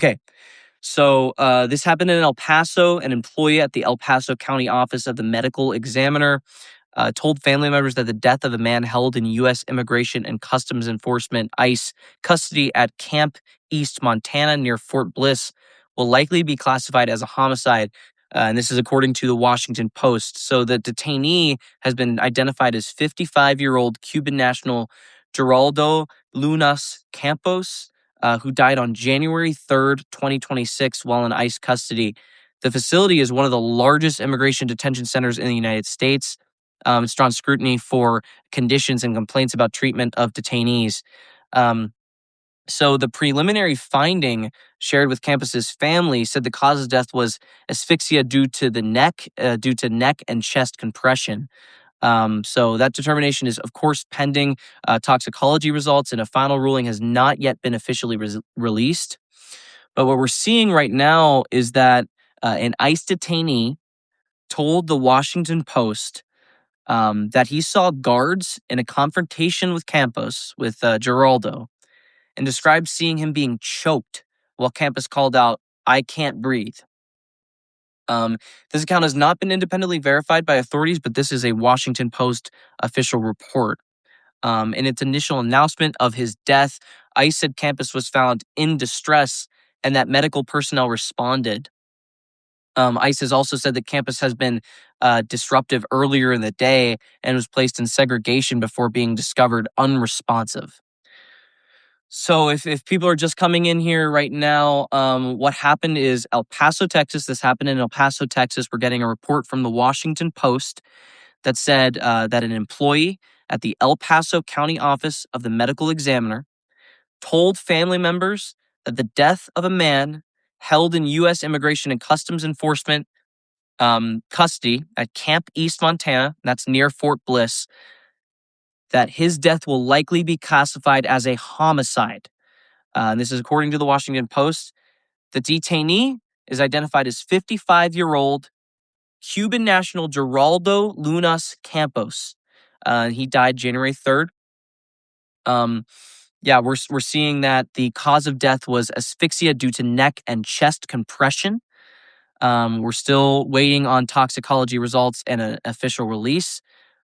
Okay. So this happened in El Paso. An employee at the El Paso County Office of the Medical Examiner told family members that the death of a man held in U.S. Immigration and Customs Enforcement ICE custody at Camp East, Montana, near Fort Bliss, will likely be classified as a homicide. And this is according to the Washington Post. So the detainee has been identified as 55-year-old Cuban national Geraldo Lunas Campos, who died on January 3rd, 2026, while in ICE custody. The facility is one of the largest immigration detention centers in the United States. It's drawn scrutiny for conditions and complaints about treatment of detainees. So the preliminary finding shared with Campus's family said the cause of death was asphyxia due to neck and chest compression. So that determination is, of course, pending toxicology results, and a final ruling has not yet been officially released. But what we're seeing right now is that an ICE detainee told the Washington Post that he saw guards in a confrontation with Geraldo, and described seeing him being choked while Campos called out, "I can't breathe." This account has not been independently verified by authorities, but this is a Washington Post official report. In its initial announcement of his death, ICE said Campos was found in distress and that medical personnel responded. ICE has also said that Campos has been disruptive earlier in the day and was placed in segregation before being discovered unresponsive. So if people are just coming in here right now, what happened is El Paso, Texas. This happened in El Paso, Texas. We're getting a report from the Washington Post that said that an employee at the El Paso County Office of the Medical Examiner told family members that the death of a man held in U.S. Immigration and Customs Enforcement custody at Camp East, Montana, that's near Fort Bliss, that his death will likely be classified as a homicide. And this is according to the Washington Post. The detainee is identified as 55-year-old Cuban national Geraldo Lunas Campos. He died January 3rd. We're seeing that the cause of death was asphyxia due to neck and chest compression. We're still waiting on toxicology results and an official release.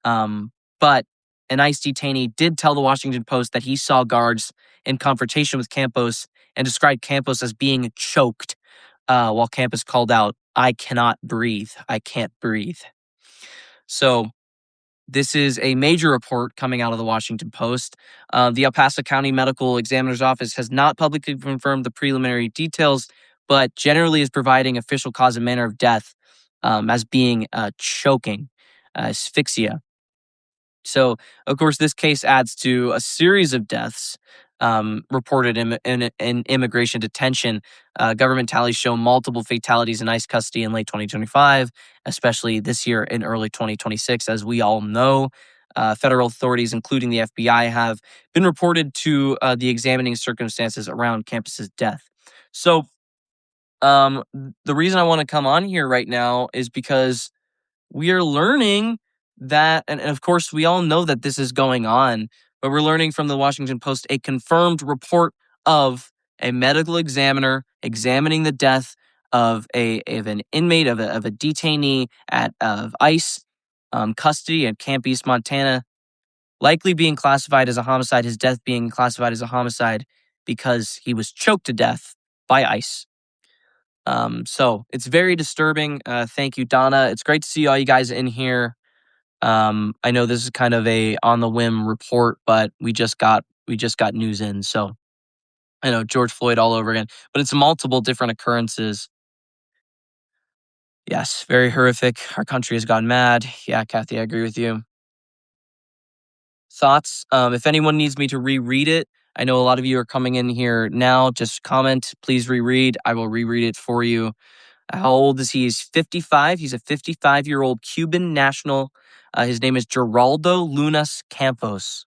But an ICE detainee did tell the Washington Post that he saw guards in confrontation with Campos and described Campos as being choked while Campos called out, "I cannot breathe. I can't breathe." So this is a major report coming out of the Washington Post. The El Paso County Medical Examiner's Office has not publicly confirmed the preliminary details, but generally is providing official cause and manner of death as being choking, asphyxia. So, of course, this case adds to a series of deaths reported in immigration detention. Government tallies show multiple fatalities in ICE custody in late 2025, especially this year in early 2026. As we all know, federal authorities, including the FBI, have been reported to the examining circumstances around Campus's death. So, the reason I want to come on here right now is because we are learning that, and of course, we all know that this is going on, but we're learning from the Washington Post a confirmed report of a medical examiner examining the death of an inmate of a detainee of ICE custody at Camp East, Montana, likely being classified as a homicide. His death being classified as a homicide because he was choked to death by ICE. So it's very disturbing. Thank you, Donna. It's great to see all you guys in here. I know this is kind of a on the whim report, but we just got news in. So I know George Floyd all over again, but it's multiple different occurrences. Yes, very horrific. Our country has gone mad. Yeah, Kathy, I agree with you. Thoughts? If anyone needs me to reread it, I know a lot of you are coming in here now. Just comment, please reread. I will reread it for you. How old is he? He's 55. He's a 55-year-old Cuban national. His name is Geraldo Lunas Campos.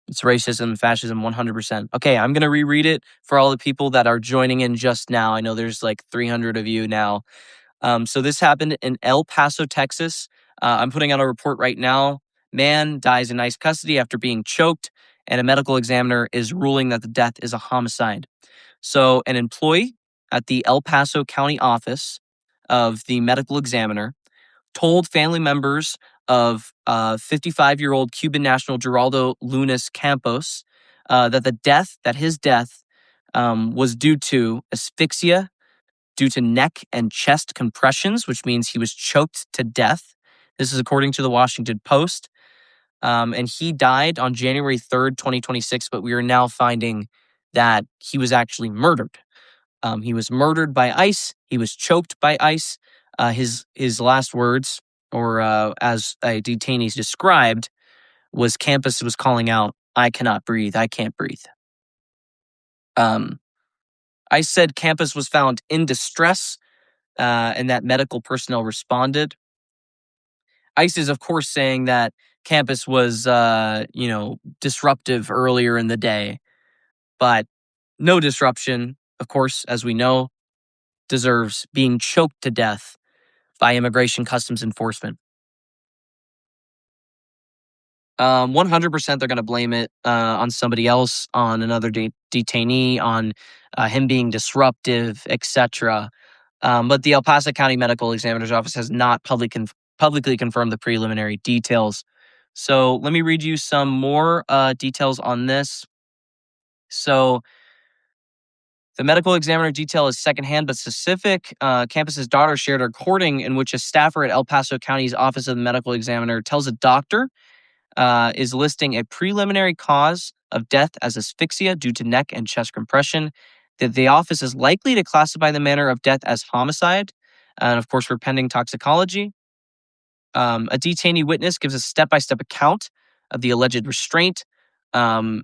It's racism, fascism, 100%. Okay, I'm going to reread it for all the people that are joining in just now. I know there's like 300 of you now. So this happened in El Paso, Texas. I'm putting out a report right now. Man dies in ICE custody after being choked and a medical examiner is ruling that the death is a homicide. So, an employee at the El Paso County office of the medical examiner told family members of 55-year-old Cuban national Geraldo Lunas Campos that his death was due to asphyxia due to neck and chest compressions, which means he was choked to death. This is according to the Washington Post. And he died on January 3rd, 2026, but we are now finding that he was actually murdered. He was murdered by ICE. He was choked by ICE. His last words, or as a detainees described, was Campos was calling out, "I cannot breathe. I can't breathe." ICE said Campos was found in distress, and that medical personnel responded. ICE is, of course, saying that Campos was, disruptive earlier in the day, but no disruption, of course, as we know, deserves being choked to death by Immigration Customs Enforcement. 100% they're going to blame it on somebody else, on another detainee, on him being disruptive, etc. But the El Paso County Medical Examiner's Office has not publicly confirmed the preliminary details. So let me read you some more details on this. So the medical examiner detail is secondhand but specific. Campus's daughter shared a recording in which a staffer at El Paso County's Office of the Medical Examiner tells a doctor is listing a preliminary cause of death as asphyxia due to neck and chest compression, that the office is likely to classify the manner of death as homicide, and of course, for pending toxicology. A detainee witness gives a step-by-step account of the alleged restraint, and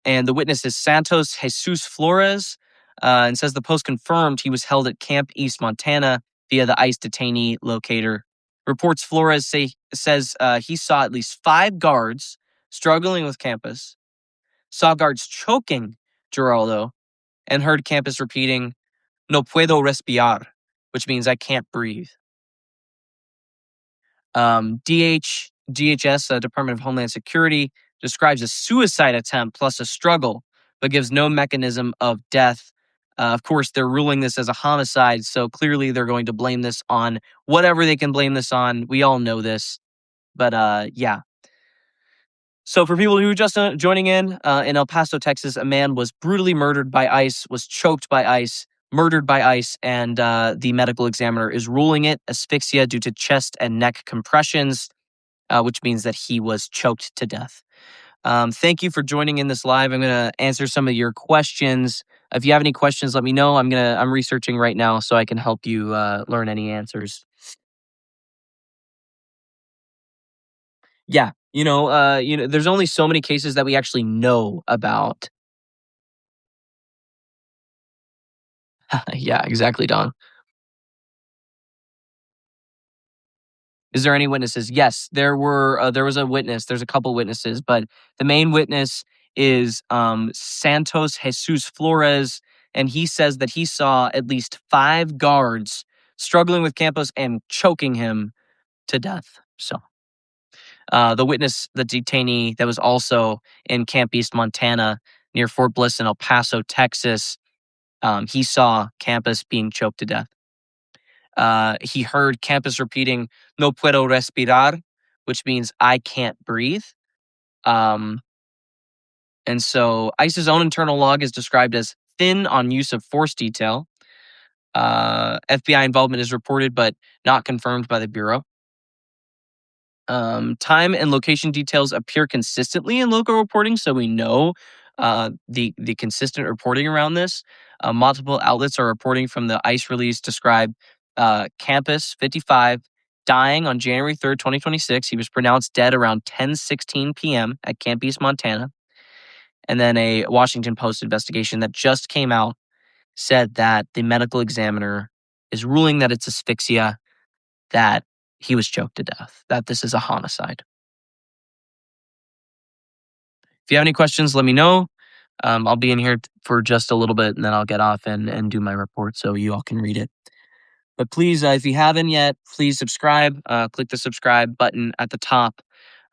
the witness is Santos Jesus Flores, and says the Post confirmed he was held at Camp East Montana via the ICE detainee locator. Reports Flores says he saw at least 5 guards struggling with Campos, saw guards choking Geraldo, and heard Campos repeating, "No puedo respirar," which means I can't breathe. DHS, Department of Homeland Security, describes a suicide attempt plus a struggle, but gives no mechanism of death. Of course, they're ruling this as a homicide, so clearly they're going to blame this on whatever they can blame this on. We all know this, but yeah. So for people who are just joining in El Paso, Texas, a man was brutally murdered by ICE, was choked by ICE, murdered by ICE, and the medical examiner is ruling it asphyxia due to chest and neck compressions, which means that he was choked to death. Thank you for joining in this live. I'm going to answer some of your questions. If you have any questions, let me know. I'm researching right now so I can help you learn any answers. Yeah, there's only so many cases that we actually know about. Yeah, exactly, Don. Is there any witnesses? Yes, there was a witness. There's a couple witnesses, but the main witness is Santos Jesus Flores, and he says that he saw at least 5 guards struggling with Campos and choking him to death. So the witness, the detainee that was also in Camp East Montana near Fort Bliss in El Paso, Texas, he saw Campos being choked to death. He heard Campos repeating "No puedo respirar," which means I can't breathe. And so ICE's own internal log is described as thin on use of force detail. FBI involvement is reported but not confirmed by the Bureau. Time and location details appear consistently in local reporting, so we know the consistent reporting around this. Multiple outlets are reporting from the ICE release describe Campos 55 dying on January 3rd, 2026. He was pronounced dead around 10:16 p.m. at Camp East, Montana. And then a Washington Post investigation that just came out said that the medical examiner is ruling that it's asphyxia, that he was choked to death, that this is a homicide. If you have any questions, let me know. I'll be in here for just a little bit, and then I'll get off and do my report so you all can read it. But please, if you haven't yet, please subscribe. Click the subscribe button at the top.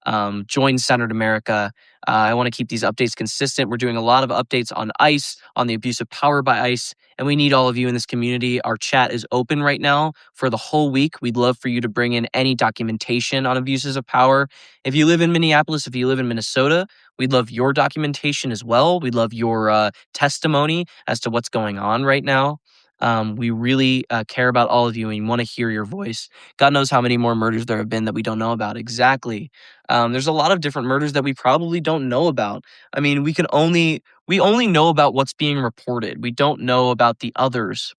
Join Centered America. I want to keep these updates consistent. We're doing a lot of updates on ICE, on the abuse of power by ICE, and we need all of you in this community. Our chat is open right now for the whole week. We'd love for you to bring in any documentation on abuses of power. If you live in Minneapolis, if you live in Minnesota, we'd love your documentation as well. We'd love your testimony as to what's going on right now. We really care about all of you and want to hear your voice. God knows how many more murders there have been that we don't know about. Exactly. There's a lot of different murders that we probably don't know about. I mean, we only know about what's being reported. We don't know about the others.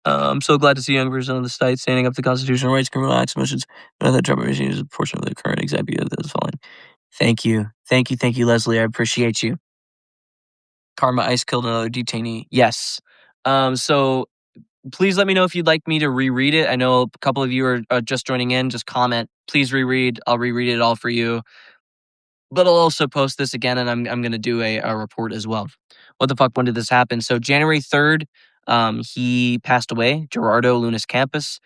I'm so glad to see a young person on the site standing up to constitutional rights, criminal acts, motions, and that Trump machine is a portion of the current executive that is falling. Thank you. Thank you, Leslie. I appreciate you. Karma Ice killed another detainee. Yes. So please let me know if you'd like me to reread it. I know a couple of you are just joining in. Just comment. Please reread. I'll reread it all for you. But I'll also post this again, and I'm going to do a report as well. What the fuck? When did this happen? So January 3rd, he passed away. Gerardo Lunas Campos.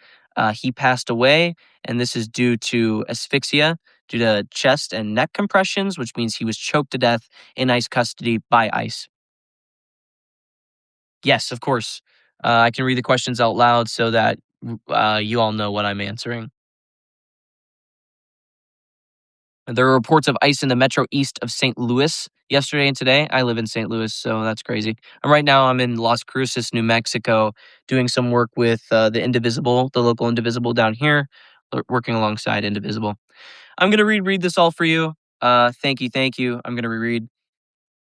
He passed away, and this is due to asphyxia, due to chest and neck compressions, which means he was choked to death in ICE custody by ICE. Yes, of course. I can read the questions out loud so that you all know what I'm answering. There are reports of ICE in the metro east of St. Louis yesterday and today. I live in St. Louis, so that's crazy. And right now, I'm in Las Cruces, New Mexico, doing some work with the Indivisible, the local Indivisible down here, working alongside Indivisible. I'm going to read this all for you. Thank you, thank you. I'm going to reread.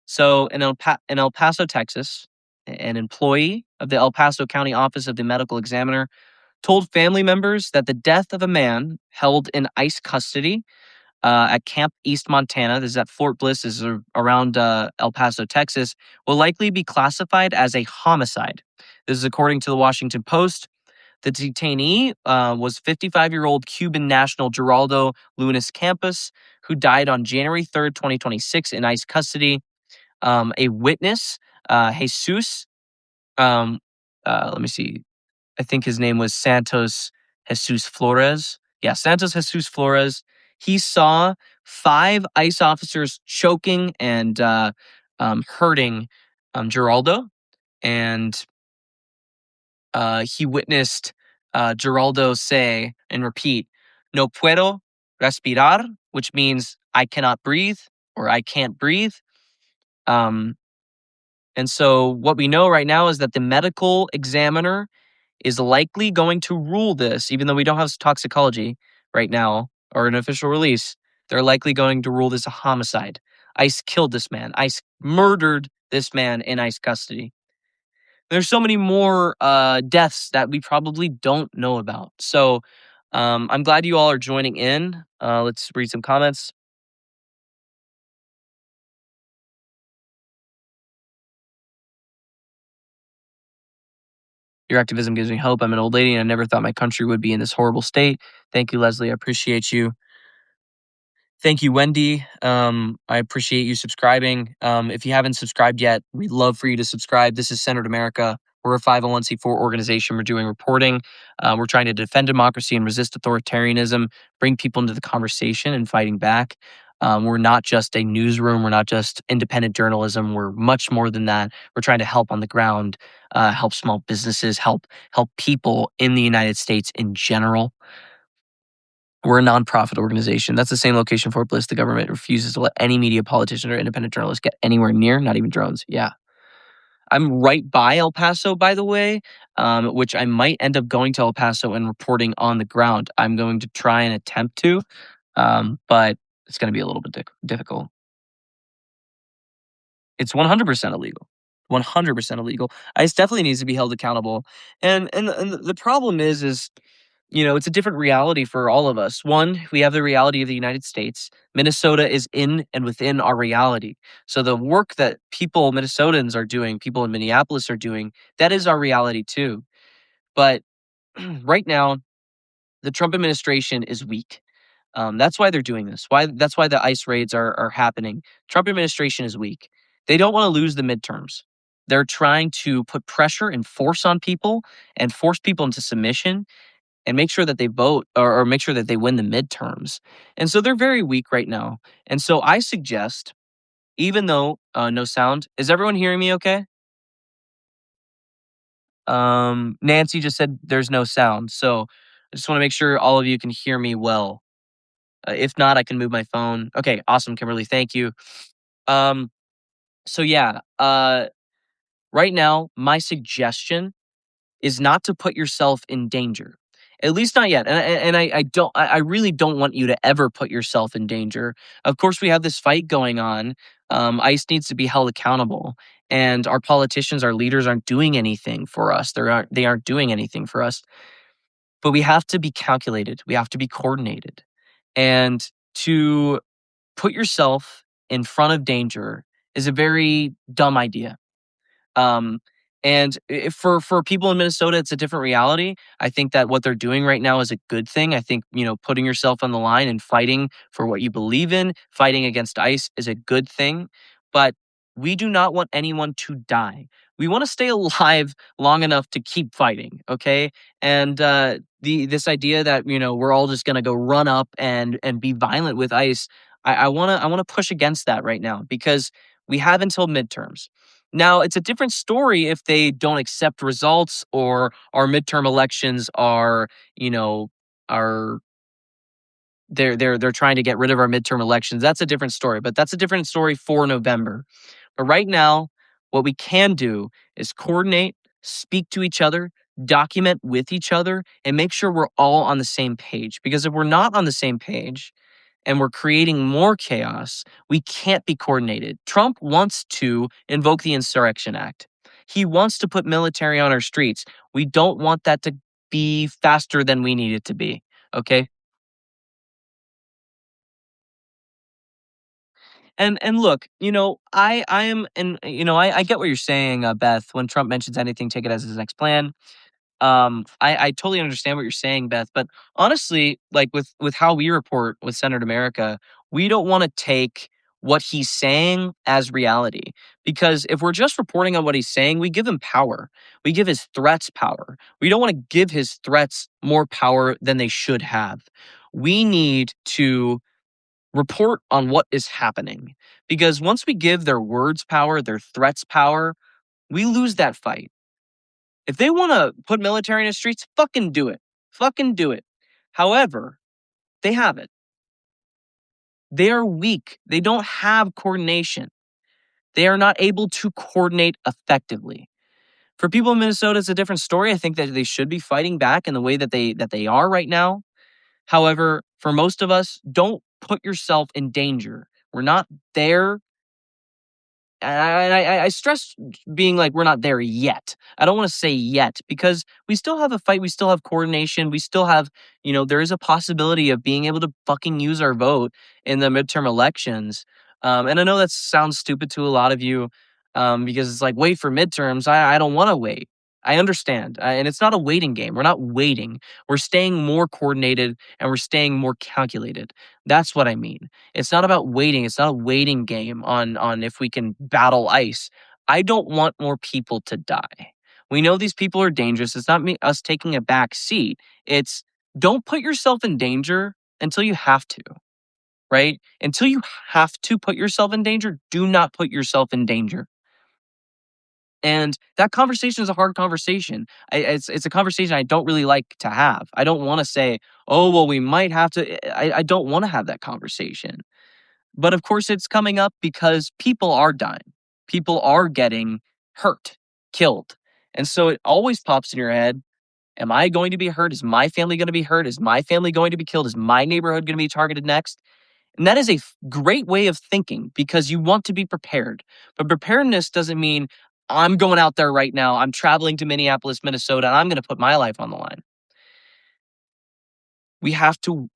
So in El Paso, Texas, an employee of the El Paso County Office of the Medical Examiner told family members that the death of a man held in ICE custody at Camp East, Montana, this is at Fort Bliss, this is around El Paso, Texas, will likely be classified as a homicide. This is according to the Washington Post. The detainee was 55-year-old Cuban national Geraldo Lunas Campos, who died on January 3rd, 2026 in ICE custody. A witness, Jesus, let me see, I think his name was Santos Jesus Flores. Yeah, Santos Jesus Flores. He saw 5 ICE officers choking and hurting Geraldo, and he witnessed Geraldo say and repeat, "No puedo respirar," which means I cannot breathe or I can't breathe. And so what we know right now is that the medical examiner is likely going to rule this, even though we don't have toxicology right now or an official release, they're likely going to rule this a homicide. ICE killed this man. ICE murdered this man in ICE custody. There's so many more deaths that we probably don't know about. So I'm glad you all are joining in. Let's read some comments. Your activism gives me hope. I'm an old lady and I never thought my country would be in this horrible state. Thank you, Leslie. I appreciate you. Thank you, Wendy. I appreciate you subscribing. If you haven't subscribed yet, we'd love for you to subscribe. This is Centered America. We're a 501c4 organization. We're doing reporting. We're trying to defend democracy and resist authoritarianism, bring people into the conversation and fighting back. We're not just a newsroom. We're not just independent journalism. We're much more than that. We're trying to help on the ground, help small businesses, help people in the United States in general. We're a nonprofit organization. That's the same location Fort Bliss. The government refuses to let any media, politician, or independent journalist get anywhere near, not even drones. Yeah. I'm right by El Paso, by the way, which I might end up going to El Paso and reporting on the ground. I'm going to try and attempt to, but it's going to be a little bit difficult. It's 100% illegal. 100% illegal. ICE definitely needs to be held accountable. And the problem is it's a different reality for all of us. One, we have the reality of the United States. Minnesota is in and within our reality. So the work that people, Minnesotans are doing, people in Minneapolis are doing, that is our reality too. But right now, the Trump administration is weak. That's why they're doing this. That's why the ICE raids are happening. Trump administration is weak. They don't want to lose the midterms. They're trying to put pressure and force on people and force people into submission. and make sure that they vote or make sure that they win the midterms. And so they're very weak right now. And so I suggest, even though no sound, is everyone hearing me okay? Nancy just said there's no sound. So I just want to make sure all of you can hear me well. If not, I can move my phone. Okay, awesome, Kimberly. Thank you. Um, so yeah, right now, my suggestion is not to put yourself in danger. At least not yet. And I really don't want you to ever put yourself in danger. Of course, we have this fight going on. ICE needs to be held accountable. And our politicians, our leaders aren't doing anything for us. They aren't doing anything for us. But we have to be calculated. We have to be coordinated. And to put yourself in front of danger is a very dumb idea. Um, and if for people in Minnesota, it's a different reality. I think that what they're doing right now is a good thing. I think, putting yourself on the line and fighting for what you believe in, fighting against ICE is a good thing. But we do not want anyone to die. We want to stay alive long enough to keep fighting. Okay, and this idea that we're all just gonna go run up and be violent with ICE. I wanna push against that right now because we have until midterms. Now, it's a different story if they don't accept results or our midterm elections are, you know, are they're trying to get rid of our midterm elections. That's a different story, but that's a different story for November. But right now, what we can do is coordinate, speak to each other, document with each other, and make sure we're all on the same page. Because if we're not on the same page, and we're creating more chaos, we can't be coordinated. Trump wants to invoke the Insurrection Act. He wants to put military on our streets. We don't want that to be faster than we need it to be. Okay. And look, I am, and I get what you're saying, Beth. When Trump mentions anything, take it as his next plan. I totally understand what you're saying, Beth, but honestly, like with how we report with Senator America, we don't want to take what he's saying as reality. Because if we're just reporting on what he's saying, we give him power. We give his threats power. We don't want to give his threats more power than they should have. We need to report on what is happening. Because once we give their words power, their threats power, we lose that fight. If they want to put military in the streets, fucking do it. Fucking do it. However, they have it. They are weak. They don't have coordination. They are not able to coordinate effectively. For people in Minnesota, it's a different story. I think that they should be fighting back in the way that they are right now. However, for most of us, don't put yourself in danger. We're not there. I stress being like we're not there yet. I don't want to say yet because we still have a fight. We still have coordination. We still have, there is a possibility of being able to fucking use our vote in the midterm elections. And I know that sounds stupid to a lot of you because it's like, wait for midterms. I don't want to wait. I understand. And it's not a waiting game. We're not waiting. We're staying more coordinated and we're staying more calculated. That's what I mean. It's not about waiting. It's not a waiting game on if we can battle ICE. I don't want more people to die. We know these people are dangerous. It's not us taking a back seat. It's don't put yourself in danger until you have to, right? Until you have to put yourself in danger, do not put yourself in danger. And that conversation is a hard conversation. It's a conversation I don't really like to have. I don't want to say, oh, well, we might have to. I don't want to have that conversation. But of course, it's coming up because people are dying. People are getting hurt, killed. And so it always pops in your head. Am I going to be hurt? Is my family going to be hurt? Is my family going to be killed? Is my neighborhood going to be targeted next? And that is a great way of thinking because you want to be prepared. But preparedness doesn't mean I'm going out there right now. I'm traveling to Minneapolis, Minnesota, and I'm going to put my life on the line. We have to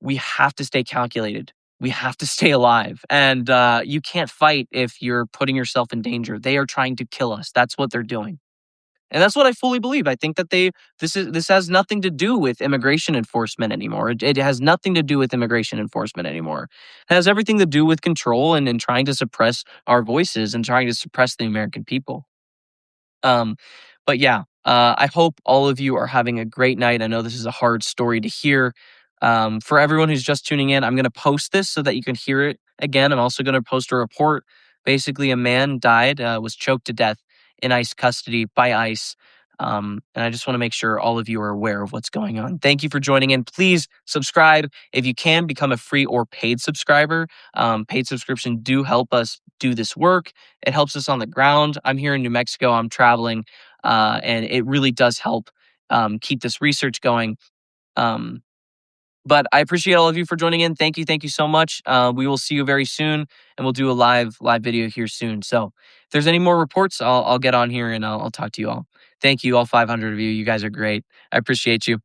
stay calculated. We have to stay alive. And you can't fight if you're putting yourself in danger. They are trying to kill us. That's what they're doing. And that's what I fully believe. I think that this has nothing to do with immigration enforcement anymore. It has nothing to do with immigration enforcement anymore. It has everything to do with control and trying to suppress our voices and trying to suppress the American people. Um, but yeah, I hope all of you are having a great night. I know this is a hard story to hear. For everyone who's just tuning in, I'm going to post this so that you can hear it again. I'm also going to post a report. Basically, a man died, was choked to death in ICE custody by ICE. And I just want to make sure all of you are aware of what's going on. Thank you for joining in. Please subscribe. If you can, become a free or paid subscriber. Paid subscription do help us do this work. It helps us on the ground. I'm here in New Mexico. I'm traveling, and it really does help keep this research going. Um, but I appreciate all of you for joining in. Thank you so much. We will see you very soon, and we'll do a live video here soon. So if there's any more reports, I'll get on here and I'll talk to you all. Thank you, all 500 of you. You guys are great. I appreciate you.